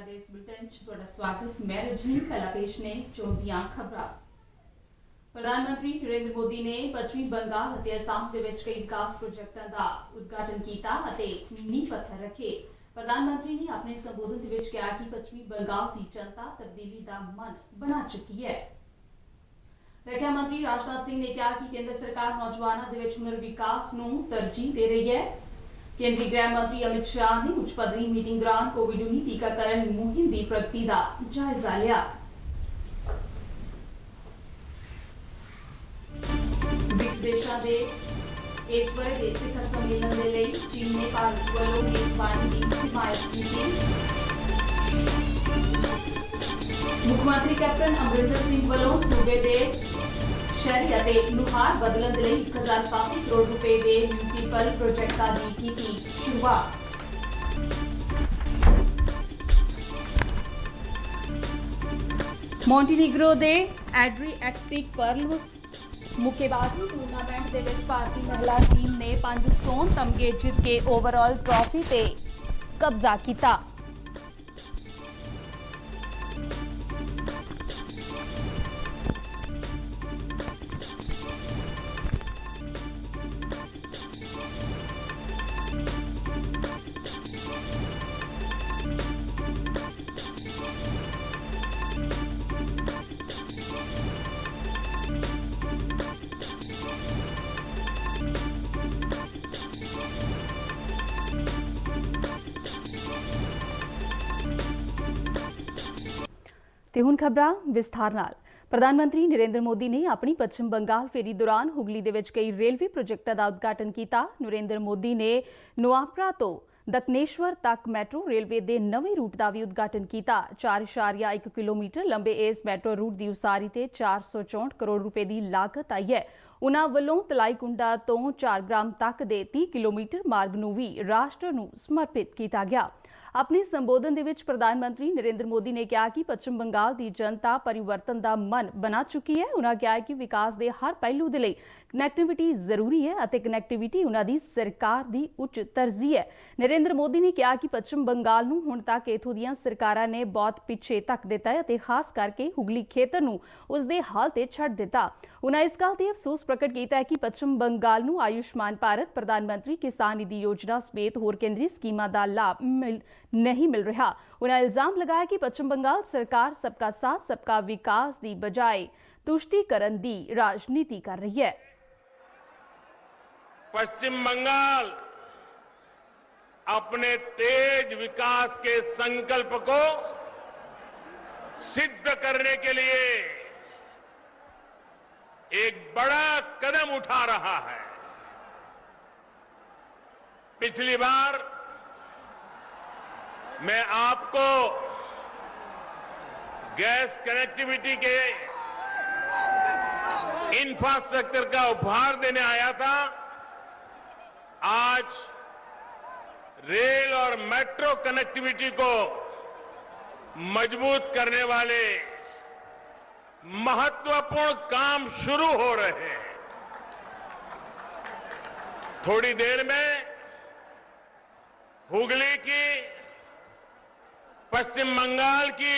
नमस्कार देश बुलेटिन च तुहाडा स्वागत। मैं रजनी। पहला पेश ने चोणदियां खबरां। प्रधानमंत्री नरेंद्र मोदी ने पश्चिमी बंगाल ਅਤੇ ਅਸਾਮ ਦੇ ਵਿੱਚ ਕਈ ਵਿਕਾਸ ਪ੍ਰੋਜੈਕਟਾਂ ਦਾ ਉਦਘਾਟਨ ਕੀਤਾ ਅਤੇ ਨੀਂਹ ਪੱਥਰ ਰੱਖੇ। ਪ੍ਰਧਾਨ ਮੰਤਰੀ ਨੇ ਆਪਣੇ ਸੰਬੋਧਨ ਦੇ ਵਿੱਚ ਕਿਹਾ ਕਿ ਪੱਛਮੀ ਬੰਗਾਲ ਦੀ ਜਨਤਾ ਤਬਦੀਲੀ ਦਾ ਮਨ ਬਣਾ ਚੁੱਕੀ ਹੈ। ਰੱਖਿਆ ਮੰਤਰੀ ਰਾਜਨਾਥ ਸਿੰਘ ਨੇ ਕਿਹਾ ਕਿ ਕੇਂਦਰ ਸਰਕਾਰ ਨੌਜਵਾਨਾਂ ਦੇ ਵਿੱਚ ਹੁਨਰ ਵਿਕਾਸ ਨੂੰ ਤਰਜੀਹ ਦੇ ਰਹੀ ਹੈ। केंद्रीय गृह मंत्री अमित शाह ने उच्च पदरी मीटिंग दौरान कोविड-19 टीकाकरण मुहिम की प्रगति का जायजा लिया। ब्रिक्स देशों के इस बारे के शिखर सम्मेलन के लिए चीन ने भारत वालों मेजबानी की हिमायत की। मुख्यमंत्री कैप्टन अमरिंदर सिंह वालों सूबे के शहरी ਅਤੇ ਨੁਹਾਰ ਬਦਲਣ ਦੇ ਲਈ 1087 ਕਰੋੜ ਰੁਪਏ ਦੇ ਮਿਊਨਿਸਪਲ ਪ੍ਰੋਜੈਕਟਾਂ ਦੀ ਕੀਤੀ ਸ਼ੁਰੂਆਤ। ਮੌਂਟੀਨੀਗਰੋ ਦੇ ਐਡਰੀਐਟਿਕ ਪਰਲ ਮੁੱਕੇਬਾਜ਼ੀ ਟੂਰਨਾਮੈਂਟ ਦੇ ਵਿੱਚ ਭਾਰਤੀ ਮਹਿਲਾ ਟੀਮ ਨੇ 5 ਸੋਨ ਤਮਗੇ ਜਿੱਤ ਕੇ ਓਵਰਆਲ ਟਰਾਫੀ ਤੇ ਕਬਜ਼ਾ ਕੀਤਾ। ਤੇ ਹੁਣ ਖਬਰਾਂ ਵਿਸਥਾਰ ਨਾਲ। ਪ੍ਰਧਾਨ ਮੰਤਰੀ ਨਰਿੰਦਰ ਮੋਦੀ ਨੇ ਆਪਣੀ ਪੱਛਮ ਬੰਗਾਲ ਫੇਰੀ ਦੌਰਾਨ ਹੁਗਲੀ ਦੇ ਵਿੱਚ ਕਈ ਰੇਲਵੇ ਪ੍ਰੋਜੈਕਟਾਂ ਦਾ ਉਦਘਾਟਨ ਕੀਤਾ। ਨਰਿੰਦਰ ਮੋਦੀ ਨੇ ਨੋਆਪਰਾ ਤੋਂ ਦਕਨੇਸ਼ਵਰ ਤੱਕ ਮੈਟਰੋ ਰੇਲਵੇ ਦੇ ਨਵੇਂ ਰੂਟ ਦਾ ਵੀ ਉਦਘਾਟਨ ਕੀਤਾ। 4.1 ਕਿਲੋਮੀਟਰ ਲੰਬੇ ਇਸ ਮੈਟਰੋ ਰੂਟ ਦੀ ਉਸਾਰੀ ਤੇ 464 ਕਰੋੜ ਰੁਪਏ ਦੀ ਲਾਗਤ ਆਈ ਹੈ। ਉਨ੍ਹਾਂ ਵੱਲੋਂ ਤਲਾਈਕੁੰਡਾ ਤੋਂ ਝਾਰਗ੍ਰਾਮ ਤੱਕ ਦੇ 30 ਕਿਲੋਮੀਟਰ ਮਾਰਗ ਨੂੰ ਵੀ ਰਾਸ਼ਟਰ ਨੂੰ ਸਮਰਪਿਤ ਕੀਤਾ ਗਿਆ। ਆਪਣੇ ਸੰਬੋਧਨ ਦੇ ਵਿੱਚ ਪ੍ਰਧਾਨ ਮੰਤਰੀ ਨਰਿੰਦਰ ਮੋਦੀ ਨੇ ਕਿਹਾ ਕਿ ਪੱਛਮ ਬੰਗਾਲ ਦੀ ਜਨਤਾ ਪਰਿਵਰਤਨ ਦਾ ਮਨ ਬਣਾ ਚੁੱਕੀ ਹੈ। ਉਨ੍ਹਾਂ ਕਿਹਾ ਕਿ ਵਿਕਾਸ ਦੇ ਹਰ ਪਹਿਲੂ ਦੇ ਲਈ ਕਨੈਕਟੀਵਿਟੀ ਜ਼ਰੂਰੀ ਹੈ ਅਤੇ ਕਨੈਕਟੀਵਿਟੀ ਉਨ੍ਹਾਂ ਦੀ ਸਰਕਾਰ ਦੀ ਉੱਚ ਤਰਜੀਹ ਹੈ। ਨਰਿੰਦਰ ਮੋਦੀ ਨੇ ਕਿਹਾ ਕਿ ਪੱਛਮ ਬੰਗਾਲ ਨੂੰ ਹੁਣ ਤੱਕ ਇਥੋਂ ਦੀਆਂ ਸਰਕਾਰਾਂ ਨੇ ਬਹੁਤ ਪਿੱਛੇ ਧੱਕ ਦਿੱਤਾ ਹੈ ਅਤੇ ਖਾਸ ਕਰਕੇ ਹੁਗਲੀ ਖੇਤਰ ਨੂੰ ਉਸ ਦੇ ਹਾਲ ਤੇ ਛੱਡ ਦਿੱਤਾ। ਉਨ੍ਹਾਂ ਇਸ ਗੱਲ ਤੇ ਅਫਸੋਸ ਪ੍ਰਗਟ ਕੀਤਾ ਹੈ ਕਿ ਪੱਛਮ ਬੰਗਾਲ ਨੂੰ ਆਯੁਸ਼ਮਾਨ ਭਾਰਤ, ਪ੍ਰਧਾਨ ਮੰਤਰੀ ਕਿਸਾਨ ਨਿਧੀ ਯੋਜਨਾ ਸਮੇਤ ਹੋਰ ਕੇਂਦਰੀ ਸਕੀਮਾਂ ਦਾ ਲਾਭ नहीं मिल रहा। उन्होंने इल्जाम लगाया कि पश्चिम बंगाल सरकार सबका साथ सबका विकास की बजाय तुष्टीकरण की राजनीति कर रही है। पश्चिम बंगाल अपने तेज विकास के संकल्प को सिद्ध करने के लिए एक बड़ा कदम उठा रहा है। पिछली बार मैं आपको गैस कनेक्टिविटी के इंफ्रास्ट्रक्चर का उपहार देने आया था। आज रेल और मेट्रो कनेक्टिविटी को मजबूत करने वाले महत्वपूर्ण काम शुरू हो रहे हैं। थोड़ी देर में हुगली की, पश्चिम बंगाल की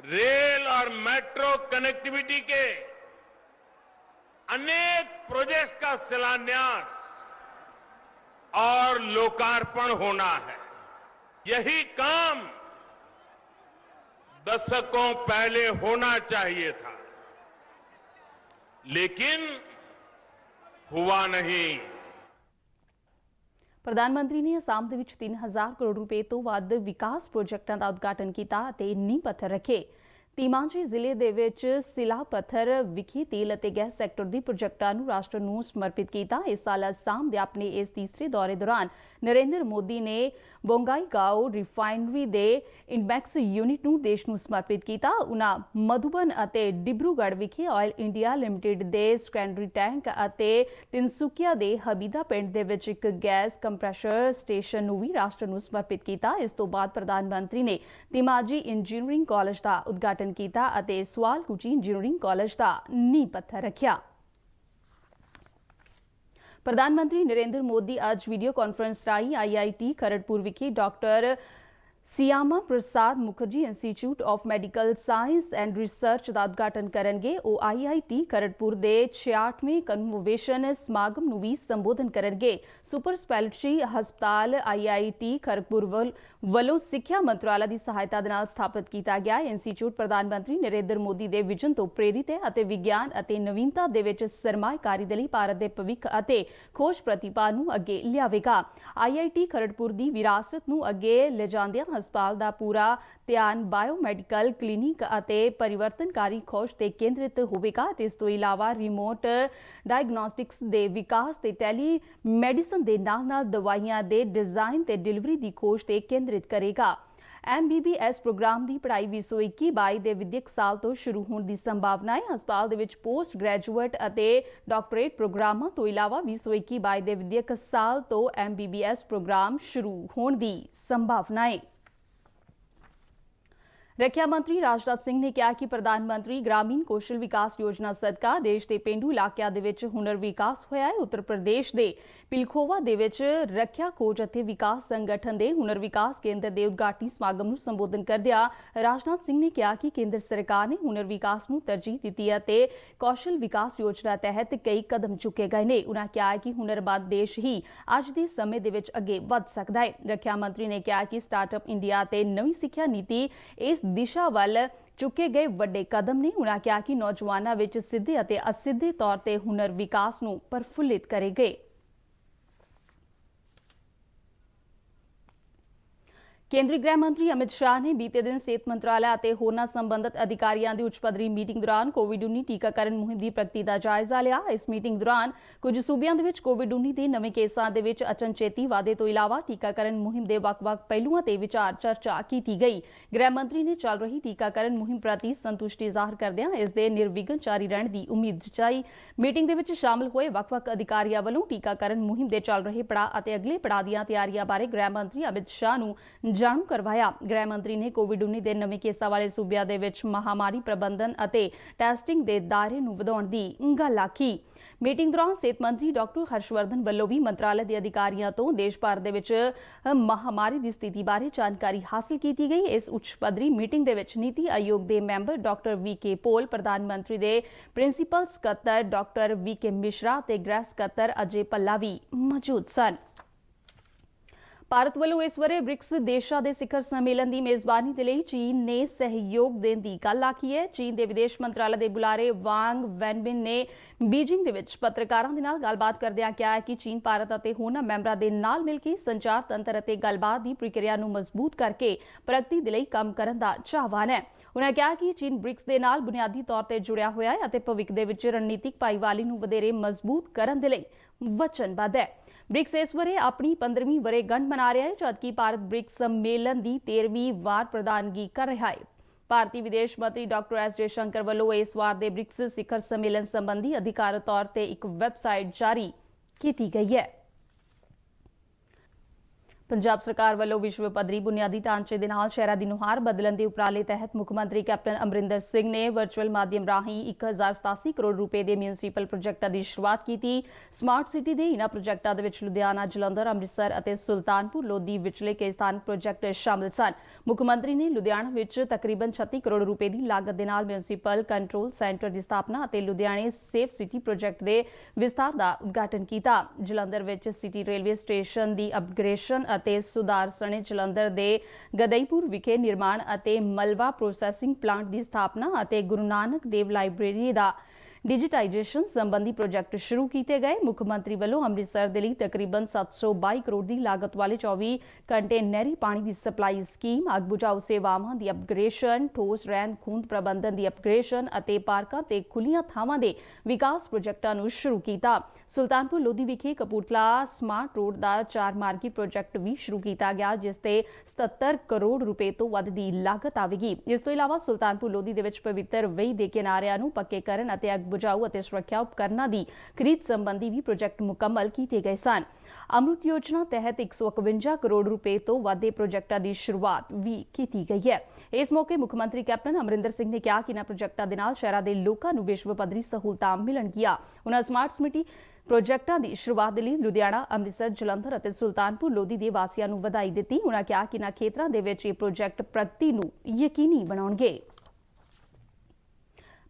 रेल और मेट्रो कनेक्टिविटी के अनेक प्रोजेक्ट्स का शिलान्यास और लोकार्पण होना है। यही काम दशकों पहले होना चाहिए था, लेकिन हुआ नहीं। ਪ੍ਰਧਾਨ ਮੰਤਰੀ ਨੇ ਅਸਾਮ ਦੇ ਵਿੱਚ 3000 ਕਰੋੜ ਰੁਪਏ ਤੋਂ ਵੱਧ ਵਿਕਾਸ ਪ੍ਰੋਜੈਕਟਾਂ ਦਾ ਉਦਘਾਟਨ ਕੀਤਾ ਅਤੇ ਨੀਂਹ ਪੱਥਰ ਰੱਖੇ। ਧੀਮਾਜੀ ਜ਼ਿਲ੍ਹੇ ਦੇ ਵਿੱਚ ਸਿਲਾ ਪੱਥਰ ਵਿਖੇ ਤੇਲ ਅਤੇ ਗੈਸ ਸੈਕਟਰ ਦੀ ਪ੍ਰੋਜੈਕਟਾਂ ਨੂੰ ਰਾਸ਼ਟਰ ਨੂੰ ਸਮਰਪਿਤ ਕੀਤਾ। ਇਸ ਸਾਲ ਅਸਾਮ ਦੇ ਆਪਣੇ ਇਸ ਤੀਸਰੇ ਦੌਰੇ ਦੌਰਾਨ ਨਰਿੰਦਰ ਮੋਦੀ ਨੇ ਬੋਂਗਾਈਗਾਓ ਰਿਫਾਈਨਰੀ ਦੇ ਇਨਮੈਕਸ ਯੂਨਿਟ ਨੂੰ ਦੇਸ਼ ਨੂੰ ਸਮਰਪਿਤ ਕੀਤਾ। ਉਨ੍ਹਾਂ ਮਧੂਬਨ ਅਤੇ ਡਿਬਰੂਗੜ੍ਹ ਵਿਖੇ ਆਇਲ ਇੰਡੀਆ ਲਿਮਟਿਡ ਦੇ ਸੈਕੰਡਰੀ ਟੈਂਕ ਅਤੇ ਤਿਨਸੁਕੀਆ ਦੇ ਹਬੀਦਾ ਪਿੰਡ ਦੇ ਵਿੱਚ ਇੱਕ ਗੈਸ ਕੰਪਰੈਸ਼ਰ ਸਟੇਸ਼ਨ ਨੂੰ ਵੀ ਰਾਸ਼ਟਰ ਨੂੰ ਸਮਰਪਿਤ ਕੀਤਾ। ਇਸ ਤੋਂ ਬਾਅਦ ਪ੍ਰਧਾਨ ਮੰਤਰੀ ਨੇ ਧੀਮਾਜੀ ਇੰਜੀਨੀਅਰਿੰਗ ਕਾਲਜ ਦਾ ਉਦਘਾਟਨ ਕੀਤਾ ਅਤੇ ਸਵਾਲਕੁਚੀ ਇੰਜੀਨੀਅਰਿੰਗ ਕਾਲਜ ਦਾ ਨੀਂਹ ਪੱਥਰ ਰੱਖਿਆ। प्रधानमंत्री नरेंद्र मोदी आज वीडियो कॉन्फ्रेंस राही IIT खरगपुर विखे doctor Syama Prasad Mukherjee institute of medical science and research ਦਾ ਉਦਘਾਟਨ ਕਰਨਗੇ। ਉਹ IIT ਖਰੜਪੁਰ ਦੇ 66ਵੇਂ ਕਨਵੋਵੇਸ਼ਨ ਸਮਾਗਮ ਨੂੰ ਵੀ ਸੰਬੋਧਨ ਕਰਨਗੇ। ਸੁਪਰ ਸਪੈਸ਼ਲਿਟੀ ਹਸਪਤਾਲ IIT ਖਰੜਪੁਰ ਵੱਲੋਂ ਸਿੱਖਿਆ ਮੰਤਰਾਲਾ ਦੀ ਸਹਾਇਤਾ ਦੇ ਨਾਲ ਸਥਾਪਿਤ ਕੀਤਾ ਗਿਆ ਇੰਸਟੀਚਿਊਟ ਪ੍ਰਧਾਨ ਮੰਤਰੀ ਨਰਿੰਦਰ ਮੋਦੀ ਦੇ ਵਿਜ਼ਨ ਤੋਂ ਪ੍ਰੇਰਿਤ ਹੈ ਅਤੇ ਵਿਗਿਆਨ ਅਤੇ ਨਵੀਨਤਾ ਦੇ ਵਿੱਚ ਸਰਮਾਏਕਾਰੀ ਦੇ ਲਈ ਭਾਰਤ ਦੇ ਭਵਿੱਖ ਅਤੇ ਖੋਜ ਪ੍ਰਤਿਭਾ ਨੂੰ ਅੱਗੇ ਲਿਆਵੇਗਾ। IIT ਖਰੜਪੁਰ ਦੀ ਵਿਰਾਸਤ ਨੂੰ ਅੱਗੇ ਲਿਜਾਂਦਿਆਂ ਹਸਪਤਾਲ ਦਾ ਪੂਰਾ ਧਿਆਨ ਬਾਇਓਮੈਡੀਕਲ ਕਲੀਨਿਕ ਅਤੇ ਪਰਿਵਰਤਨਕਾਰੀ ਖੋਜ ਤੇ ਕੇਂਦਰਿਤ ਹੋਵੇਗਾ ਤੇ ਇਸ ਤੋਂ ਇਲਾਵਾ ਰਿਮੋਟ ਡਾਇਗਨੋਸਟਿਕਸ ਦੇ ਵਿਕਾਸ ਤੇ ਟੈਲੀ ਮੈਡੀਸਨ ਦੇ ਨਾਲ-ਨਾਲ ਦਵਾਈਆਂ ਦੇ ਡਿਜ਼ਾਈਨ ਤੇ ਡਿਲੀਵਰੀ ਦੀ ਖੋਜ ਤੇ ਕੇਂਦਰਿਤ ਕਰੇਗਾ। MBBS ਪ੍ਰੋਗਰਾਮ ਦੀ ਪੜ੍ਹਾਈ 2021-22 ਦੇ ਵਿਦਿਅਕ ਸਾਲ ਤੋਂ ਸ਼ੁਰੂ ਹੋਣ ਦੀ ਸੰਭਾਵਨਾ ਹੈ। ਹਸਪਤਾਲ ਦੇ ਵਿੱਚ ਪੋਸਟ ਗ੍ਰੈਜੂਏਟ ਅਤੇ ਡਾਕਟਰੇਟ ਪ੍ਰੋਗਰਾਮਾਂ ਤੋਂ ਇਲਾਵਾ 2021-22 ਦੇ ਵਿਦਿਅਕ ਸਾਲ ਤੋਂ MBBS ਪ੍ਰੋਗਰਾਮ ਸ਼ੁਰੂ ਹੋਣ ਦੀ ਸੰਭਾਵਨਾ ਹੈ। ਰੱਖਿਆ ਮੰਤਰੀ ਰਾਜਨਾਥ ਸਿੰਘ ਨੇ ਕਿਹਾ ਕਿ ਪ੍ਰਧਾਨ ਮੰਤਰੀ ਗ੍ਰਾਮੀਣ ਕੌਸ਼ਲ ਵਿਕਾਸ ਯੋਜਨਾ ਸਦਕਾ ਦੇਸ਼ ਦੇ ਪੇਂਡੂ ਇਲਾਕਿਆਂ ਦੇ ਵਿੱਚ ਹੁਨਰ ਵਿਕਾਸ ਹੋਇਆ ਹੈ। ਉੱਤਰ ਪ੍ਰਦੇਸ਼ ਦੇ ਪਿਲਖੋਵਾ ਦੇ ਵਿੱਚ ਰੱਖਿਆ ਖੋਜ ਅਤੇ ਵਿਕਾਸ ਸੰਗਠਨ ਦੇ ਹੁਨਰ ਵਿਕਾਸ ਕੇਂਦਰ ਦੇ ਉਦਘਾਟਨੀ ਸਮਾਗਮ ਨੂੰ ਸੰਬੋਧਨ ਕਰਦਿਆਂ ਰਾਜਨਾਥ ਸਿੰਘ ਨੇ ਕਿਹਾ ਕਿ ਕੇਂਦਰ ਸਰਕਾਰ ਨੇ ਹੁਨਰ ਵਿਕਾਸ ਨੂੰ ਤਰਜੀਹ ਦਿੱਤੀ ਹੈ ਅਤੇ ਕੌਸ਼ਲ ਵਿਕਾਸ ਯੋਜਨਾ ਤਹਿਤ ਕਈ ਕਦਮ ਚੁੱਕੇ ਗਏ ਨੇ। ਉਨ੍ਹਾਂ ਕਿਹਾ ਕਿ ਹੁਨਰਮੰਦ ਦੇਸ਼ ਹੀ ਅੱਜ ਦੇ ਸਮੇਂ ਦੇ ਵਿੱਚ ਅੱਗੇ ਵਧ ਸਕਦਾ ਹੈ। ਰੱਖਿਆ ਮੰਤਰੀ ਨੇ ਕਿਹਾ ਕਿ ਸਟਾਰਟਅਪ ਇੰਡੀਆ ਤੇ ਨਵੀਂ ਸਿੱਖਿਆ ਨੀਤੀ ਇਸ ਦਿਸ਼ਾ ਵੱਲ ਚੁੱਕੇ ਗਏ ਵੱਡੇ ਕਦਮ ਨੇ। ਉਨ੍ਹਾਂ ਕਿਹਾ ਕਿ ਨੌਜਵਾਨਾਂ ਵਿੱਚ ਸਿੱਧੇ ਅਤੇ ਅਸਿੱਧੇ ਤੌਰ ਤੇ ਹੁਨਰ ਵਿਕਾਸ ਨੂੰ ਪ੍ਰਫੁੱਲਿਤ ਕਰੇਗੇ। ਕੇਂਦਰੀ ਗ੍ਰਹਿ ਮੰਤਰੀ ਅਮਿਤ ਸ਼ਾਹ ਨੇ ਬੀਤੇ ਦਿਨ ਸਿਹਤ ਮੰਤਰਾਲਾ ਅਤੇ ਹੋਰਨਾਂ ਸੰਬੰਧਿਤ ਅਧਿਕਾਰੀਆਂ ਦੀ ਉੱਚ ਪੱਧਰੀ ਮੀਟਿੰਗ ਦੌਰਾਨ ਕੋਵਿਡ-19 ਟੀਕਾਕਰਨ ਮੁਹਿੰਮ ਦੀ ਪ੍ਰਗਤੀ ਦਾ ਜਾਇਜ਼ਾ ਲਿਆ। ਇਸ ਮੀਟਿੰਗ ਦੌਰਾਨ ਕੁਝ ਸੂਬਿਆਂ ਦੇ ਵਿੱਚ ਕੋਵਿਡ-19 ਦੇ ਨਵੇਂ ਕੇਸਾਂ ਦੇ ਵਿੱਚ ਅਚਨਚੇਤੀ ਵਾਧੇ ਤੋਂ ਇਲਾਵਾ ਟੀਕਾਕਰਨ ਮੁਹਿੰਮ ਦੇ ਵੱਖ-ਵੱਖ ਪਹਿਲੂਆਂ ਤੇ ਵਿਚਾਰ ਚਰਚਾ ਕੀਤੀ ਗਈ। ਗ੍ਰਹਿ ਮੰਤਰੀ ਨੇ ਚੱਲ ਰਹੀ ਟੀਕਾਕਰਨ ਮੁਹਿੰਮ ਪ੍ਰਤੀ ਸੰਤੁਸ਼ਟੀ ਜ਼ਾਹਰ ਕਰਦਿਆਂ ਇਸ ਦੇ ਨਿਰਵਿਘਨ ਜਾਰੀ ਰਹਿਣ ਦੀ ਉਮੀਦ ਜਤਾਈ। ਮੀਟਿੰਗ ਦੇ ਵਿੱਚ ਸ਼ਾਮਲ ਹੋਏ ਵੱਖ-ਵੱਖ ਅਧਿਕਾਰੀਆਂ ਵੱਲੋਂ ਟੀਕਾਕਰਨ ਮੁਹਿੰਮ ਦੇ ਚੱਲ ਰਹੇ ਪੜਾਅ ਅਤੇ ਅਗਲੇ ਪੜਾਅ ਦੀਆਂ ਤਿਆਰੀਆਂ ਬਾਰੇ ਗ੍ਰਹਿ ਮੰਤਰੀ ਅਮਿਤ ਸ਼ਾਹ ਨੂੰ ਜਾਣੂ ਕਰਵਾਇਆ। ਗ੍ਰਹਿ ਮੰਤਰੀ ਨੇ ਕੋਵਿਡ-19 ਦੇ ਨਵੇਂ ਕੇਸਾਂ ਵਾਲੇ ਸੂਬਿਆਂ ਦੇ ਵਿੱਚ ਮਹਾਮਾਰੀ ਪ੍ਰਬੰਧਨ ਅਤੇ ਟੈਸਟਿੰਗ ਦੇ ਦਾਇਰੇ ਨੂੰ ਵਧਾਉਣ ਦੀ ਗੱਲ ਆਖੀ। ਮੀਟਿੰਗ ਦੌਰਾਨ ਸਿਹਤ ਮੰਤਰੀ ਡਾਕਟਰ ਹਰਸ਼ਵਰਧਨ ਵੱਲੋਂ ਵੀ ਮੰਤਰਾਲੇ ਦੇ ਅਧਿਕਾਰੀਆਂ ਤੋਂ ਦੇਸ਼ ਭਰ ਦੇ ਵਿੱਚ ਮਹਾਮਾਰੀ ਦੀ ਸਥਿਤੀ ਬਾਰੇ ਜਾਣਕਾਰੀ ਹਾਸਲ ਕੀਤੀ ਗਈ। ਇਸ ਉੱਚ ਪੱਧਰੀ ਮੀਟਿੰਗ ਦੇ ਵਿੱਚ ਨੀਤੀ ਆਯੋਗ ਦੇ ਮੈਂਬਰ ਡਾਕਟਰ VK ਪੋਲ, ਪ੍ਰਧਾਨ ਮੰਤਰੀ ਦੇ ਪ੍ਰਿੰਸੀਪਲ ਸਕੱਤਰ ਡਾਕਟਰ VK ਮਿਸ਼ਰਾ ਤੇ ਗ੍ਰਹਿ ਸਕੱਤਰ ਅਜੇ ਭੱਲਾ ਵੀ ਮੌਜੂਦ ਸਨ। ਭਾਰਤ ਵੱਲੋਂ ਇਸ ਵਰੇ ਬ੍ਰਿਕਸ ਦੇਸ਼ਾਂ ਦੇ ਸਿਖਰ ਸੰਮੇਲਨ ਦੀ ਮੇਜ਼ਬਾਨੀ ਦੇ ਲਈ ਚੀਨ ਨੇ ਸਹਿਯੋਗ ਦੇਣ ਦੀ ਗੱਲ ਆਖੀ ਹੈ। ਚੀਨ ਦੇ ਵਿਦੇਸ਼ ਮੰਤਰਾਲੇ ਦੇ ਬੁਲਾਰੇ ਵਾਂਗ ਵੈਨਬਿਨ ਨੇ ਬੀਜਿੰਗ ਦੇ ਵਿੱਚ ਪੱਤਰਕਾਰਾਂ ਦੇ ਨਾਲ ਗੱਲਬਾਤ ਕਰਦਿਆਂ ਕਿਹਾ ਹੈ ਕਿ ਚੀਨ ਭਾਰਤ ਅਤੇ ਹੋਰਨਾਂ ਮੈਂਬਰਾਂ ਦੇ ਨਾਲ ਮਿਲ ਕੇ ਸੰਚਾਰ ਤੰਤਰ ਅਤੇ ਗੱਲਬਾਤ ਦੀ ਪ੍ਰਕਿਰਿਆ ਨੂੰ ਮਜ਼ਬੂਤ ਕਰਕੇ ਪ੍ਰਗਤੀ ਦੇ ਲਈ ਕੰਮ ਕਰਨ ਦਾ ਚਾਹਵਾਨ ਹੈ। ਉਨ੍ਹਾਂ ਕਿਹਾ ਕਿ ਚੀਨ ਬ੍ਰਿਕਸ ਦੇ ਨਾਲ ਬੁਨਿਆਦੀ ਤੌਰ ਤੇ ਜੁੜਿਆ ਹੋਇਆ ਹੈ ਅਤੇ ਭਵਿੱਖ ਦੇ ਵਿੱਚ ਰਣਨੀਤਿਕ ਭਾਈਵਾਲੀ ਨੂੰ ਵਧੇਰੇ ਮਜ਼ਬੂਤ ਕਰਨ ਦੇ ਲਈ ਵਚਨਬੱਧ ਹੈ। ਬ੍ਰਿਕਸ ਇਸ ਵਰੇ ਆਪਣੀ 15ਵੀਂ ਵਰ੍ਹੇਗੰਢ ਮਨਾ ਰਿਹਾ ਹੈ, ਜਦਕਿ ਭਾਰਤ ਬ੍ਰਿਕਸ ਸੰਮੇਲਨ ਦੀ 13ਵੀਂ ਵਾਰ ਪ੍ਰਧਾਨਗੀ ਕਰ ਰਿਹਾ ਹੈ। ਭਾਰਤੀ ਵਿਦੇਸ਼ ਮੰਤਰੀ ਡਾਕਟਰ S ਜਯਸ਼ੰਕਰ ਵੱਲੋਂ ਇਸ ਵਾਰ ਦੇ ਬ੍ਰਿਕਸ ਸਿਖਰ ਸੰਮੇਲਨ ਸੰਬੰਧੀ ਅਧਿਕਾਰਤ ਤੌਰ ਤੇ ਇੱਕ ਵੈਬਸਾਈਟ ਜਾਰੀ ਕੀਤੀ ਗਈ ਹੈ। ਪੰਜਾਬ ਸਰਕਾਰ ਵੱਲੋਂ ਵਿਸ਼ਵ ਪੱਧਰੀ ਬੁਨਿਆਦੀ ਢਾਂਚੇ ਦੇ ਨਾਲ ਸ਼ਹਿਰਾਂ ਦੀ ਨੁਹਾਰ ਬਦਲਣ ਦੇ ਉਪਰਾਲੇ ਤਹਿਤ ਮੁੱਖ ਮੰਤਰੀ ਕੈਪਟਨ ਅਮਰਿੰਦਰ ਸਿੰਘ ਨੇ ਵਰਚੁਅਲ ਮਾਧਿਅਮ ਰਾਹੀਂ 1087 ਕਰੋੜ ਰੁਪਏ ਦੇ ਮਿਊਨਿਸਪਲ ਪ੍ਰੋਜੈਕਟਾਂ ਦੀ ਸ਼ੁਰੂਆਤ ਕੀਤੀ। ਸਮਾਰਟ ਸਿਟੀ ਦੇ ਇਨ੍ਹਾਂ ਪ੍ਰੋਜੈਕਟਾਂ ਦੇ ਵਿੱਚ ਲੁਧਿਆਣਾ, ਜਲੰਧਰ, ਅੰਮ੍ਰਿਤਸਰ ਅਤੇ ਸੁਲਤਾਨਪੁਰ ਲੋਧੀ ਵਿਚਲੇ ਕਈ ਸਥਾਨਕ ਪ੍ਰੋਜੈਕਟ ਸ਼ਾਮਲ ਸਨ। ਮੁੱਖ ਮੰਤਰੀ ਨੇ ਲੁਧਿਆਣਾ ਵਿੱਚ ਤਕਰੀਬਨ 36 ਕਰੋੜ ਰੁਪਏ ਦੀ ਲਾਗਤ ਦੇ ਨਾਲ ਮਿਊਨਿਸਪਲ ਕੰਟਰੋਲ ਸੈਂਟਰ ਦੀ ਸਥਾਪਨਾ ਅਤੇ ਲੁਧਿਆਣੇ ਸੇਫ ਸਿਟੀ ਪ੍ਰੋਜੈਕਟ ਦੇ ਵਿਸਤਾਰ ਦਾ ਉਦਘਾਟਨ ਕੀਤਾ। ਜਲੰਧਰ ਵਿੱਚ ਸਿਟੀ ਰੇਲਵੇ ਸਟੇਸ਼ਨ ਦੀ ਅਪਗ੍ਰੇਡੇਸ਼ਨ ਅਤੇ ਸੁਧਾਰ ਸਣੇ ਜਲੰਧਰ ਦੇ ਗਦਈਪੁਰ ਵਿਖੇ ਨਿਰਮਾਣ ਅਤੇ ਮਲਵਾ ਪ੍ਰੋਸੈਸਿੰਗ ਪਲਾਂਟ ਦੀ ਸਥਾਪਨਾ ਅਤੇ ਗੁਰੂ ਨਾਨਕ ਦੇਵ ਲਾਇਬ੍ਰੇਰੀ ਦਾ ਡਿਜੀਟਾਈਜੇਸ਼ਨ ਸੰਬੰਧੀ ਪ੍ਰੋਜੈਕਟ ਸ਼ੁਰੂ ਕੀਤੇ ਗਏ। ਮੁੱਖ ਮੰਤਰੀ ਵੱਲੋਂ ਅੰਮ੍ਰਿਤਸਰ ਦੇ ਲਈ ਤਕਰੀਬਨ 722 ਕਰੋੜ ਦੀ ਲਾਗਤ ਵਾਲੇ 24 ਘੰਟੇ ਨਹਿਰੀ ਪਾਣੀ ਦੀ ਸਪਲਾਈ ਸਕੀਮ, ਅੱਗ ਬੁਝਾਊ ਸੇਵਾਵਾਂ ਦੀ ਅਪਗ੍ਰੇਡੇਸ਼ਨ, ਠੋਸ ਰਹਿੰਦ ਖੂੰਹਦ ਪ੍ਰਬੰਧਨ ਦੀ ਅਪਗ੍ਰੇਡੇਸ਼ਨ ਅਤੇ ਪਾਰਕਾਂ ਤੇ ਖੁੱਲੀਆਂ ਥਾਵਾਂ ਦੇ ਵਿਕਾਸ ਪ੍ਰੋਜੈਕਟਾਂ ਨੂੰ ਸ਼ੁਰੂ ਕੀਤਾ। ਸੁਲਤਾਨਪੁਰ ਲੋਧੀ ਵਿਖੇ ਕਪੂਰਥਲਾ ਸਮਾਰਟ ਰੋਡ ਦਾ 4 ਮਾਰਗੀ ਪ੍ਰੋਜੈਕਟ ਵੀ ਸ਼ੁਰੂ ਕੀਤਾ ਗਿਆ, ਜਿਸ ਤੇ 77 ਕਰੋੜ ਰੁਪਏ ਤੋਂ ਵੱਧ ਦੀ ਲਾਗਤ ਆਵੇਗੀ। ਇਸ ਤੋਂ ਇਲਾਵਾ ਸੁਲਤਾਨਪੁਰ ਲੋਧੀ ਦੇ ਵਿੱਚ ਪਵਿੱਤਰ ਵੇਈ ਦੇ ਕਿਨਾਰਿਆਂ ਨੂੰ ਪੱਕੇ ਕਰਨ ਅਤੇ ਅੱਗ ਬੁਝਾਊ ਅਤੇ ਸੁਰੱਖਿਆ ਉਪਕਰਨਾਂ ਦੀ ਖਰੀਦ ਸੰਬੰਧੀ ਵੀ ਪ੍ਰੋਜੈਕਟ ਮੁਕੰਮਲ ਕੀਤੇ ਗਏ ਸਨ। ਅੰਮ੍ਰਿਤ ਯੋਜਨਾ ਤਹਿਤ 151 ਕਰੋੜ ਰੁਪਏ ਤੋਂ ਵੱਧ ਦੇ ਪ੍ਰੋਜੈਕਟਾਂ ਦੀ ਸ਼ੁਰੂਆਤ ਵੀ ਕੀਤੀ ਗਈ ਹੈ। ਇਸ ਮੌਕੇ ਮੁੱਖ ਮੰਤਰੀ ਕੈਪਟਨ ਅਮਰਿੰਦਰ ਸਿੰਘ ਨੇ ਕਿਹਾ ਕਿ ਇਨ੍ਹਾਂ ਪ੍ਰੋਜੈਕਟਾਂ ਦੇ ਨਾਲ ਸ਼ਹਿਰਾਂ ਦੇ ਲੋਕਾਂ ਨੂੰ ਵਿਸ਼ਵ ਪੱਧਰੀ ਸਹੂਲਤਾਂ ਮਿਲਣਗੀਆਂ। ਉਨ੍ਹਾਂ ਸਮਾਰਟ ਸਿਟੀ ਪ੍ਰੋਜੈਕਟਾਂ ਦੀ ਸ਼ੁਰੂਆਤ ਦੇ ਲਈ ਲੁਧਿਆਣਾ, ਅੰਮ੍ਰਿਤਸਰ, ਜਲੰਧਰ ਅਤੇ ਸੁਲਤਾਨਪੁਰ ਲੋਧੀ ਦੇ ਵਾਸੀਆਂ ਨੂੰ ਵਧਾਈ ਦਿੱਤੀ। ਉਨ੍ਹਾਂ ਕਿਹਾ ਕਿ ਇਨ੍ਹਾਂ ਖੇਤਰਾਂ ਦੇ ਵਿੱਚ ਇਹ ਪ੍ਰੋਜੈਕਟ ਪ੍ਰਗਤੀ ਨੂੰ ਯਕੀਨੀ ਬਣਾਉਣਗੇ।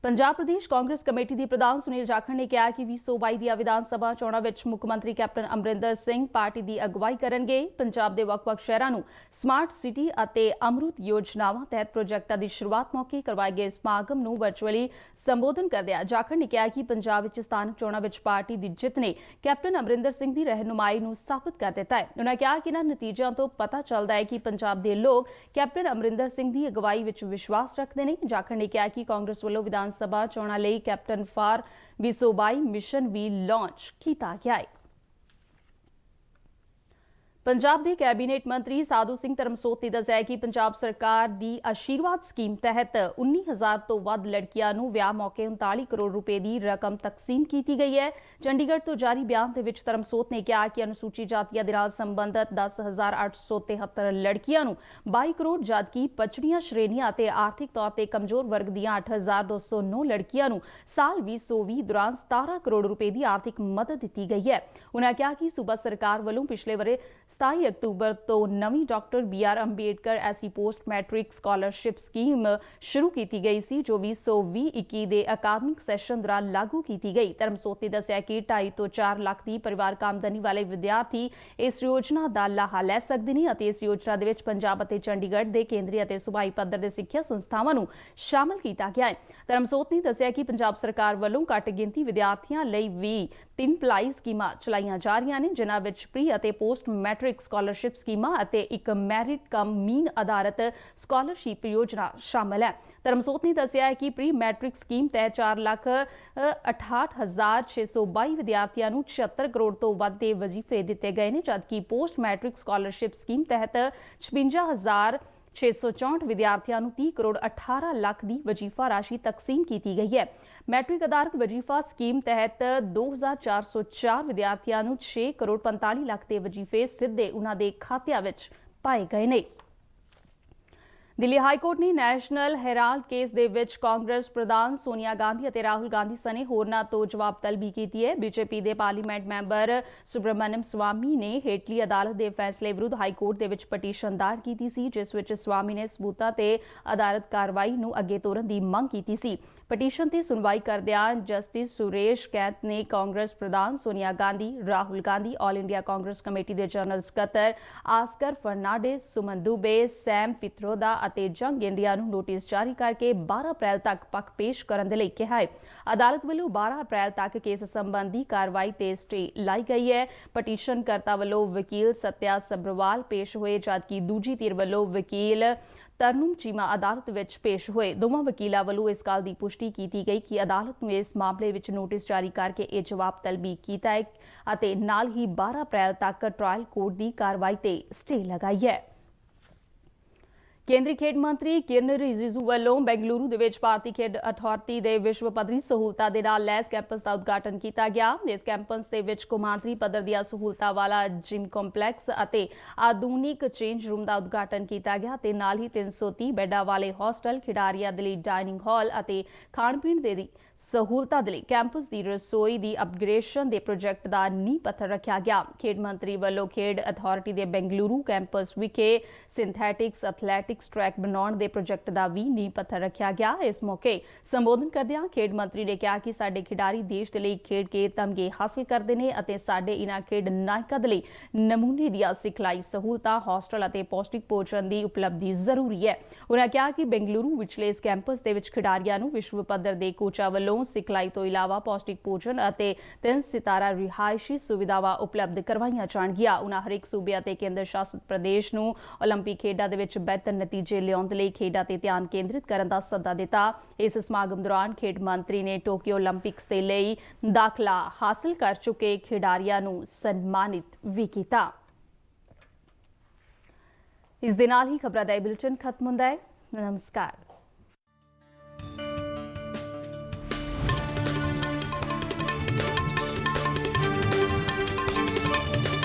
ਪੰਜਾਬ ਪ੍ਰਦੇਸ਼ ਕਾਂਗਰਸ ਕਮੇਟੀ ਦੇ ਪ੍ਰਧਾਨ ਸੁਨੀਲ ਜਾਖੜ ਨੇ ਕਿਹਾ ਕਿ 2022 ਦੀਆਂ ਵਿਧਾਨ ਸਭਾ ਚੋਣਾਂ ਵਿੱਚ ਮੁੱਖ ਮੰਤਰੀ ਕੈਪਟਨ ਅਮਰਿੰਦਰ ਸਿੰਘ ਪਾਰਟੀ ਦੀ ਅਗਵਾਈ ਕਰਨਗੇ। ਪੰਜਾਬ ਦੇ ਵੱਖ-ਵੱਖ ਸ਼ਹਿਰਾਂ ਨੂੰ ਸਮਾਰਟ ਸਿਟੀ ਅਤੇ ਅਮਰੂਤ ਯੋਜਨਾਵਾਂ ਤਹਿਤ ਪ੍ਰੋਜੈਕਟਾਂ ਦੀ ਸ਼ੁਰੂਆਤ ਮੌਕੇ ਕਰਵਾਏ ਗਏ ਸਮਾਗਮ ਨੂੰ ਵਰਚੁਅਲੀ ਸੰਬੋਧਨ ਕਰਦਿਆਂ ਜਾਖੜ ਨੇ ਕਿਹਾ ਕਿ ਪੰਜਾਬ ਵਿੱਚ ਸਥਾਨਕ ਚੋਣਾਂ ਵਿੱਚ ਪਾਰਟੀ ਦੀ ਜਿੱਤ ਨੇ ਕੈਪਟਨ ਅਮਰਿੰਦਰ ਸਿੰਘ ਦੀ ਰਹਿਨੁਮਾਈ ਨੂੰ ਸਾਬਤ ਕਰ ਦਿੱਤਾ ਹੈ। ਉਨ੍ਹਾਂ ਕਿਹਾ ਕਿ ਇਨ੍ਹਾਂ ਨਤੀਜਿਆਂ ਤੋਂ ਪਤਾ ਚੱਲਦਾ ਹੈ ਕਿ ਪੰਜਾਬ ਦੇ ਲੋਕ ਕੈਪਟਨ ਅਮਰਿੰਦਰ ਸਿੰਘ ਦੀ ਅਗਵਾਈ ਵਿੱਚ ਵਿਸ਼ਵਾਸ ਰੱਖਦੇ ਨੇ। ਜਾਖੜ ਨੇ ਕਿਹਾ ਕਿ ਕਾਂਗਰਸ ਵੱਲੋਂ ਵਿਧਾਨ ਸਭਾ ਚੋਣਾਂ ਲਈ ਕੈਪਟਨ ਫਾਰ 2022 ਮਿਸ਼ਨ ਵੀ ਲਾਂਚ ਕੀਤਾ ਗਿਆ ਹੈ। ਪੰਜਾਬ ਦੇ ਕੈਬਨਿਟ ਮੰਤਰੀ ਸਾਧੂ ਸਿੰਘ ਧਰਮਸੋਤ ਨੇ ਦੱਸਿਆ ਕਿ ਪੰਜਾਬ ਸਰਕਾਰ ਦੀ ਆਸ਼ੀਰਵਾਦ ਸਕੀਮ ਤਹਿਤ 19,000 ਤੋਂ ਵੱਧ ਲੜਕੀਆਂ ਨੂੰ ਵਿਆਹ ਮੌਕੇ 39 ਕਰੋੜ ਰੁਪਏ ਦੀ ਰਕਮ ਤਕਸੀਮ ਕੀਤੀ ਗਈ ਹੈ। ਚੰਡੀਗੜ੍ਹ ਤੋਂ ਜਾਰੀ ਬਿਆਨ ਦੇ ਵਿੱਚ ਧਰਮਸੋਤ ਨੇ ਕਿਹਾ ਕਿ ਅਨੁਸੂਚਿਤ ਜਾਤੀਆਂ ਦੇ ਨਾਲ ਸੰਬੰਧਤ 10,873 ਲੜਕੀਆਂ ਨੂੰ 22 ਕਰੋੜ ਜਦਕਿ ਪਛੜੀਆਂ ਸ਼੍ਰੇਣੀਆਂ ਅਤੇ ਆਰਥਿਕ ਤੌਰ ਤੇ ਕਮਜ਼ੋਰ ਵਰਗ ਦੀਆਂ 8,209 ਲੜਕੀਆਂ ਨੂੰ ਸਾਲ 2020 ਦੌਰਾਨ 17 ਕਰੋੜ ਰੁਪਏ ਦੀ ਆਰਥਿਕ ਮਦਦ ਦਿੱਤੀ ਗਈ ਹੈ। ਉਨ੍ਹਾਂ ਕਿਹਾ ਕਿ ਸੂਬਾ ਸਰਕਾਰ ਵੱਲੋਂ ਪਿਛਲੇ ਵਰੇ 27 ਅਕਤੂਬਰ ਤੋਂ ਨਵੀਂ ਡਾਕਟਰ BR ਅੰਬੇਡਕਰ ਐਸੀ ਪੋਸਟ ਮੈਟ੍ਰਿਕ ਸਕਾਲਰਸ਼ਿਪ ਸਕੀਮ ਸ਼ੁਰੂ ਕੀਤੀ ਗਈ ਸੀ ਜੋ 2020-21 ਦੇ ਅਕਾਦਮਿਕ ਸੈਸ਼ਨ ਦੌਰਾਨ ਲਾਗੂ ਕੀਤੀ ਗਈ। ਧਰਮਸੋਤ ਨੇ ਦੱਸਿਆ ਕਿ 2.5 ਤੋਂ 4 ਲੱਖ ਦੀ ਪਰਿਵਾਰਕ ਆਮਦਨੀ ਵਾਲੇ ਵਿਦਿਆਰਥੀ ਇਸ ਯੋਜਨਾ ਦਾ ਲਾਹਾ ਲੈ ਸਕਦੇ ਨੇ ਅਤੇ ਇਸ ਯੋਜਨਾ ਦੇ ਵਿੱਚ ਪੰਜਾਬ ਅਤੇ ਚੰਡੀਗੜ੍ਹ ਦੇ ਕੇਂਦਰੀ ਅਤੇ ਸੂਬਾਈ ਪੱਧਰ ਦੇ ਸਿੱਖਿਆ ਸੰਸਥਾਵਾਂ ਨੂੰ ਸ਼ਾਮਲ ਕੀਤਾ ਗਿਆ ਹੈ। ਧਰਮਸੋਤ ਨੇ ਦੱਸਿਆ ਕਿ ਪੰਜਾਬ ਸਰਕਾਰ ਵੱਲੋਂ ਘੱਟ ਗਿਣਤੀ ਵਿਦਿਆਰਥੀਆਂ ਲਈ ਵੀ 3 ਭਲਾਈ ਸਕੀਮਾਂ ਚਲਾਈਆਂ ਜਾ ਰਹੀਆਂ ਨੇ, ਜਿਨ੍ਹਾਂ ਵਿੱਚ ਪ੍ਰੀ ਅਤੇ ਪੋਸਟ ਮੈਟ੍ਰਿਕ ਸਕਾਲਰਸ਼ਿਪ ਸਕੀਮਾਂ ਅਤੇ ਇੱਕ ਮੈਰਿਟ ਕਮ ਮੀਨ ਆਧਾਰਿਤ ਸਕਾਲਰਸ਼ਿਪ ਯੋਜਨਾ ਸ਼ਾਮਲ ਹੈ। ਧਰਮਸੋਤ ਨੇ ਦੱਸਿਆ ਹੈ ਕਿ ਪ੍ਰੀ ਮੈਟ੍ਰਿਕ ਸਕੀਮ ਤਹਿਤ 4,68,622 ਵਿਦਿਆਰਥੀਆਂ ਨੂੰ 76 ਕਰੋੜ ਤੋਂ ਵੱਧ ਦੇ ਵਜ਼ੀਫੇ ਦਿੱਤੇ ਗਏ ਨੇ, ਜਦਕਿ ਪੋਸਟ ਮੈਟ੍ਰਿਕ ਸਕਾਲਰਸ਼ਿਪ ਸਕੀਮ ਤਹਿਤ 56,664 ਵਿਦਿਆਰਥੀਆਂ ਨੂੰ 30 ਕਰੋੜ 18 ਲੱਖ ਦੀ ਵਜ਼ੀਫਾ ਰਾਸ਼ੀ ਤਕਸੀਮ ਕੀਤੀ ਗਈ ਹੈ। ਮੈਟ੍ਰਿਕ ਆਧਾਰਿਤ ਵਜ਼ੀਫਾ ਸਕੀਮ ਤਹਿਤ 2,404 ਵਿਦਿਆਰਥੀਆਂ ਨੂੰ 6 ਕਰੋੜ 45 ਲੱਖ ਦੇ ਵਜ਼ੀਫੇ ਸਿੱਧੇ ਉਨ੍ਹਾਂ ਦੇ ਖਾਤਿਆਂ ਵਿੱਚ ਪਾਏ ਗਏ ਨੇ। ਦਿੱਲੀ ਹਾਈ ਕੋਰਟ ਨੇ ਨੈਸ਼ਨਲ ਹੈਰਾਲਡ ਕੇਸ ਦੇ ਵਿੱਚ ਕਾਂਗਰਸ ਪ੍ਰਧਾਨ ਸੋਨੀਆ ਗਾਂਧੀ ਅਤੇ ਰਾਹੁਲ ਗਾਂਧੀ ਸਣੇ ਹੋਰਨਾਂ ਤੋਂ ਜਵਾਬ ਤਲਬੀ ਕੀਤੀ ਹੈ। ਬੀਜੇਪੀ ਦੇ ਪਾਰਲੀਮੈਂਟ ਮੈਂਬਰ ਸੁਬਰਮਨਿਅਮ ਸਵਾਮੀ ਨੇ ਹੇਠਲੀ ਅਦਾਲਤ ਦੇ ਫੈਸਲੇ ਵਿਰੁੱਧ ਹਾਈ ਕੋਰਟ ਦੇ ਵਿੱਚ ਪਟੀਸ਼ਨ ਦਾਇਰ ਕੀਤੀ ਸੀ, ਜਿਸ ਵਿੱਚ ਸਵਾਮੀ ਨੇ ਸਬੂਤਾਂ ਤੇ ਅਦਾਲਤ ਕਾਰਵਾਈ ਨੂੰ ਅੱਗੇ ਤੋਰਨ ਦੀ ਮੰਗ ਕੀਤੀ ਸੀ। ਪਟੀਸ਼ਨ ਤੇ ਸੁਣਵਾਈ ਕਰਦਿਆਂ ਜਸਟਿਸ ਸੁਰੇਸ਼ ਕੈਂਤ ਨੇ ਕਾਂਗਰਸ ਪ੍ਰਧਾਨ Sonia Gandhi, Rahul Gandhi, all India Congress committee ਦੇ ਜਨਰਲ ਸਕੱਤਰ ਆਸਕਰ ਫਰਨਾਂਡਿਸ, ਸੁਮਨ ਦੁਬੇ, ਸੈਮ ਪਿਤਰੋਦਾ ਅਤੇ ਜੰਗ ਇੰਡੀਆ ਨੂੰ ਨੋਟਿਸ ਜਾਰੀ ਕਰਕੇ 12 ਅਪ੍ਰੈਲ ਤੱਕ ਪੱਖ ਪੇਸ਼ ਕਰਨ ਦੇ ਲਈ ਕਿਹਾ ਹੈ। ਅਦਾਲਤ ਵੱਲੋਂ 12 ਅਪ੍ਰੈਲ ਤੱਕ ਕੇਸ ਸੰਬੰਧੀ ਕਾਰਵਾਈ ਤੇ ਸਟੇ ਲਾਈ ਗਈ ਹੈ। ਪਟੀਸ਼ਨ ਕਰਤਾ ਵੱਲੋਂ ਵਕੀਲ ਸਤਿਆ ਸਬਰਵਾਲ ਪੇਸ਼ ਹੋਏ, ਜਦਕਿ ਦੂਜੀ ਧਿਰ ਵੱਲੋਂ ਵਕੀਲ ਤਰਨੁਮ ਚੀਮਾ ਅਦਾਲਤ ਵਿੱਚ ਪੇਸ਼ ਹੋਏ। ਦੋਵਾਂ ਵਕੀਲਾਂ ਵੱਲੋਂ ਇਸ ਗੱਲ ਦੀ ਪੁਸ਼ਟੀ ਕੀਤੀ ਗਈ ਕਿ ਅਦਾਲਤ ਨੂੰ ਇਸ ਮਾਮਲੇ ਵਿੱਚ ਨੋਟਿਸ ਜਾਰੀ ਕਰਕੇ ਇਹ ਜਵਾਬ ਤਲਬੀ ਕੀਤਾ ਹੈ ਅਤੇ ਨਾਲ ਹੀ 12 ਅਪ੍ਰੈਲ ਤੱਕ ਟ੍ਰਾਇਲ ਕੋਰਟ ਦੀ ਕਾਰਵਾਈ ਤੇ ਸਟੇ ਲਗਾਈ ਹੈ। ਕੇਂਦਰੀ ਖੇਡ ਮੰਤਰੀ ਕਿਰਨ ਰਿਜਿਜੂ ਵੱਲੋਂ ਬੈਂਗਲੁਰੂ ਦੇ ਵਿੱਚ ਭਾਰਤੀ ਖੇਡ ਅਥਾਰਟੀ ਦੇ ਵਿਸ਼ਵ ਪੱਧਰੀ ਸਹੂਲਤਾਂ ਦੇ ਨਾਲ ਲੈਸ ਕੈਂਪਸ ਦਾ ਉਦਘਾਟਨ ਕੀਤਾ ਗਿਆ। ਇਸ ਕੈਂਪਸ ਦੇ ਵਿੱਚ ਕੌਮਾਂਤਰੀ ਪੱਧਰ ਦੀਆਂ ਸਹੂਲਤਾਂ ਵਾਲਾ ਜਿਮ ਕੰਪਲੈਕਸ ਅਤੇ ਆਧੁਨਿਕ ਚੇਂਜ ਰੂਮ ਦਾ ਉਦਘਾਟਨ ਕੀਤਾ ਗਿਆ ਤੇ ਨਾਲ ਹੀ 330 ਬੈੱਡਾਂ ਵਾਲੇ ਹੋਸਟਲ, ਖਿਡਾਰੀਆਂ ਦੇ ਲਈ ਡਾਈਨਿੰਗ ਹਾਲ ਅਤੇ ਖਾਣ-ਪੀਣ ਦੇ ਸਹੂਲਤਾਂ ਦੇ ਲਈ ਕੈਂਪਸ ਦੀ ਰਸੋਈ ਦੀ ਅਪਗ੍ਰੇਡੇਸ਼ਨ ਦੇ ਪ੍ਰੋਜੈਕਟ ਦਾ ਨੀਂਹ ਪੱਥਰ ਰੱਖਿਆ ਗਿਆ। ਖੇਡ ਮੰਤਰੀ ਵੱਲੋਂ ਖੇਡ ਅਥਾਰਟੀ ਦੇ ਬੈਂਗਲੁਰੂ ਕੈਂਪਸ ਵਿਖੇ ਸਿੰਥੈਟਿਕਸ ਐਥਲੈਟਿਕਸ ਟਰੈਕ ਬਣਾਉਣ ਦੇ ਪ੍ਰੋਜੈਕਟ ਦਾ ਵੀ ਨੀਂਹ ਪੱਥਰ ਰੱਖਿਆ ਗਿਆ। ਇਸ ਮੌਕੇ ਸੰਬੋਧਨ ਕਰਦਿਆਂ ਖੇਡ ਮੰਤਰੀ ਨੇ ਕਿਹਾ ਕਿ ਸਾਡੇ ਖਿਡਾਰੀ ਦੇਸ਼ ਦੇ ਲਈ ਖੇਡ ਕੇ ਤਮਗੇ ਹਾਸਲ ਕਰਦੇ ਨੇ ਅਤੇ ਸਾਡੇ ਇਨ੍ਹਾਂ ਖੇਡ ਨਾਇਕਾਂ ਦੇ ਲਈ ਨਮੂਨੇ ਦੀਆਂ ਸਿਖਲਾਈ ਸਹੂਲਤਾਂ, ਹੋਸਟਲ ਅਤੇ ਪੌਸ਼ਟਿਕ ਭੋਜਨ ਦੀ ਉਪਲਬਧੀ ਜ਼ਰੂਰੀ ਹੈ। ਉਨ੍ਹਾਂ ਕਿਹਾ ਕਿ ਬੈਂਗਲੁਰੂ ਵਿਚਲੇ ਇਸ ਕੈਂਪਸ ਦੇ ਵਿੱਚ ਖਿਡਾਰੀਆਂ ਨੂੰ ਵਿਸ਼ਵ ਪੱਧਰ ਦੇ ਕੋਚਾਂ ਵੱਲੋਂ ਸਿਖਲਾਈ ਤੋਂ ਇਲਾਵਾ ਪੌਸ਼ਟਿਕ ਭੋਜਨ ਅਤੇ 3 ਸਿਤਾਰਾ ਰਿਹਾਇਸ਼ੀ ਸੁਵਿਧਾਵਾਂ ਉਪਲਬਧ ਕਰਵਾਈਆਂ ਜਾਣਗੀਆਂ। ਉਨ੍ਹਾਂ ਹਰੇਕ ਸੂਬੇ ਅਤੇ ਕੇਂਦਰ ਸ਼ਾਸਿਤ ਪ੍ਰਦੇਸ਼ ਨੂੰ ਓਲੰਪਿਕ ਖੇਡਾਂ ਦੇ ਵਿੱਚ ਬਿਹਤਰ ਨਤੀਜੇ ਲਿਆਉਣ ਦੇ ਲਈ ਖੇਡਾਂ ਤੇ ਧਿਆਨ ਕੇਂਦਰਿਤ ਕਰਨ ਦਾ ਸੱਦਾ ਦਿੱਤਾ। ਇਸ ਸਮਾਗਮ ਦੌਰਾਨ ਖੇਡ ਮੰਤਰੀ ਨੇ ਟੋਕੀਓ ਓਲੰਪਿਕਸ ਦੇ ਲਈ ਦਾਖਲਾ ਹਾਸਲ ਕਰ ਚੁੱਕੇ ਖਿਡਾਰੀਆਂ ਨੂੰ ਸਨਮਾਨਿਤ ਵੀ ਕੀਤਾ। ਇਸ ਦੇ ਨਾਲ ਹੀ ਖਬਰਾਂ ਦਾ ਇਹ ਬੁਲੇਟਿਨ ਖਤਮ ਹੁੰਦਾ ਹੈ। ਨਮਸਕਾਰ।